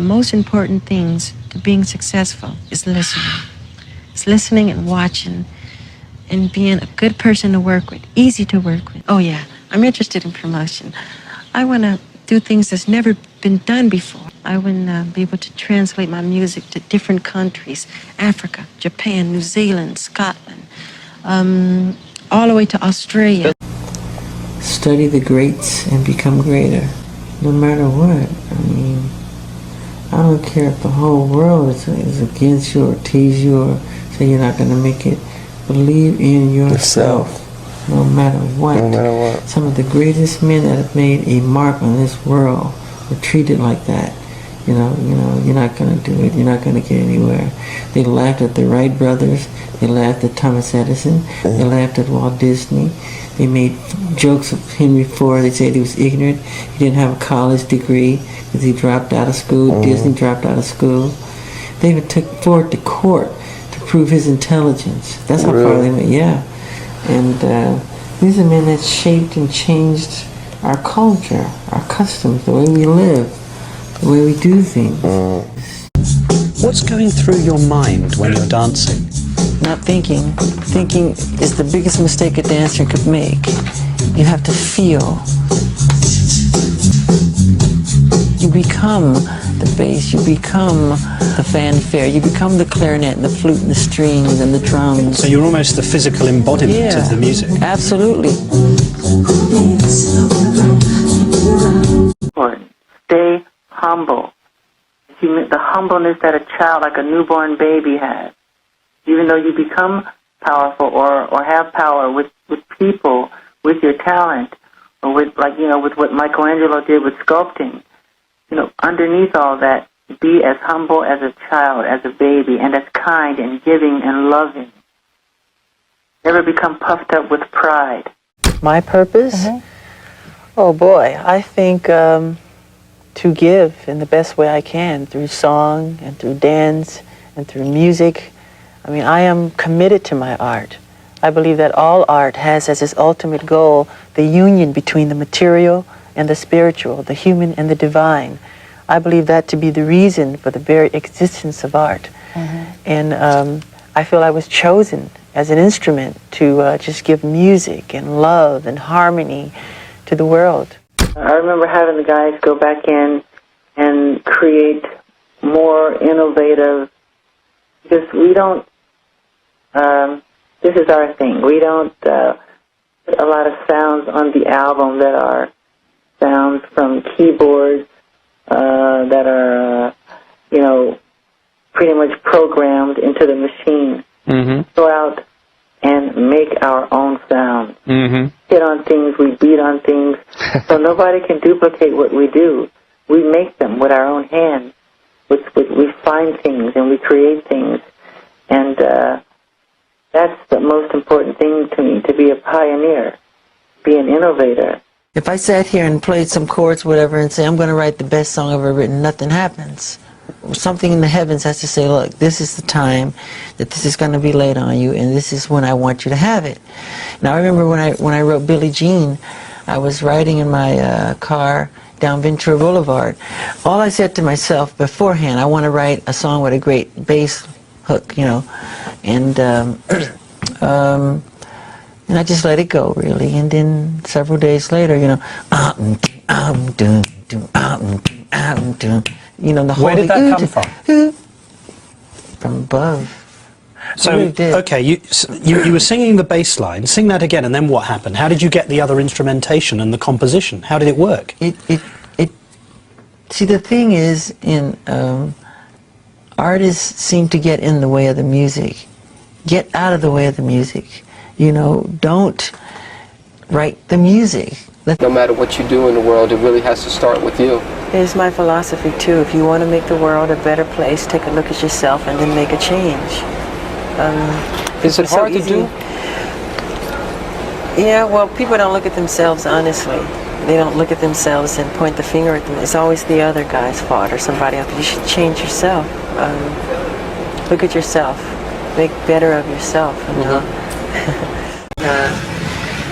The most important things to being successful is listening. It's listening and watching and being a good person to work with, easy to work with. Oh yeah, I'm interested in promotion. I want to do things that's never been done before. I want to be able to translate my music to different countries, Africa, Japan, New Zealand, Scotland, all the way to Australia. Study the greats and become greater, no matter what. I mean, I don't care if the whole world is against you or tease you or say you're not going to make it. Believe in yourself, no matter what. No matter what. Some of the greatest men that have made a mark on this world were treated like that. You know, you're not going to do it. You're not going to get anywhere. They laughed at the Wright brothers. They laughed at Thomas Edison. They laughed at Walt Disney. They made jokes of Henry Ford. They said he was ignorant. He didn't have a college degree because he dropped out of school. Disney dropped out of school. They even took Ford to court to prove his intelligence. That's how far they went. Yeah. And these are men that shaped and changed our culture, our customs, the way we live, the way we do things. What's going through your mind when you're dancing? Not thinking. Thinking is the biggest mistake a dancer could make. You have to feel. You become the bass, you become the fanfare, you become the clarinet and the flute and the strings and the drums. So you're almost the physical embodiment of the music. Absolutely. Stay humble. The humbleness that a child, like a newborn baby, has. Even though you become powerful or have power with people, with your talent, or with with what Michelangelo did with sculpting, underneath all that, be as humble as a child, as a baby, and as kind and giving and loving. Never become puffed up with pride. My purpose? Oh boy, I think to give in the best way I can through song and through dance and through music. I mean, I am committed to my art. I believe that all art has as its ultimate goal the union between the material and the spiritual, the human and the divine. I believe that to be the reason for the very existence of art. And I feel I was chosen as an instrument to just give music and love and harmony to the world. I remember having the guys go back in and create more innovative, because we don't, this is our thing. We don't put a lot of sounds on the album that are sounds from keyboards that are, pretty much programmed into the machine. Go out and make our own sound. Hit on things, we beat on things, so nobody can duplicate what we do. We make them with our own hands. We find things and we create things. And that's the most important thing to me, to be a pioneer, be an innovator. If I sat here and played some chords, whatever, and say, I'm going to write the best song I've ever written, nothing happens. Something in the heavens has to say, look, this is the time that this is going to be laid on you, and this is when I want you to have it. Now, I remember when I wrote Billie Jean, I was riding in my car down Ventura Boulevard. All I said to myself beforehand, I want to write a song with a great bass hook, and I just let it go, really. And then several days later, the whole... Where did that come from? From above. So, okay, you were singing the bass line. Sing that again, and then what happened? How did you get the other instrumentation and the composition? How did it work? See, the thing is, artists seem to get in the way of the music. Get out of the way of the music. Don't write the music. No matter what you do in the world, it really has to start with you. It's my philosophy, too. If you want to make the world a better place, take a look at yourself and then make a change. Is it hard to do? Yeah, well, people don't look at themselves honestly. They don't look at themselves and point the finger at them. It's always the other guy's fault or somebody else. You should change yourself. Look at yourself. Make better of yourself,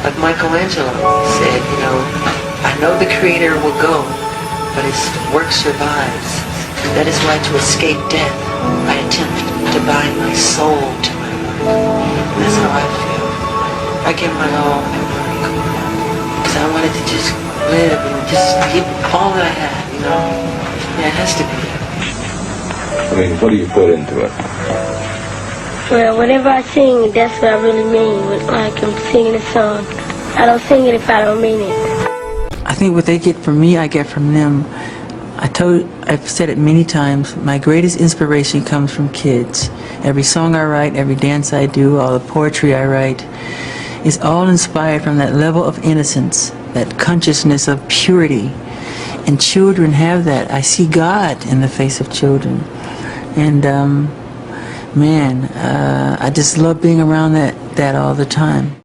Like Michelangelo said, I know the creator will go, but his work survives. That is why to escape death, I attempt to bind my soul to my work. That's how I feel. I give my all at work. Because I wanted to just live and just give all that I had, you know? Yeah, it has to be. I mean, what do you put into it? Well, whenever I sing, that's what I really mean. Like I'm singing a song. I don't sing it if I don't mean it. I think what they get from me, I get from them. I've said it many times, my greatest inspiration comes from kids. Every song I write, every dance I do, all the poetry I write is all inspired from that level of innocence, that consciousness of purity. And children have that. I see God in the face of children. And man, I just love being around that all the time.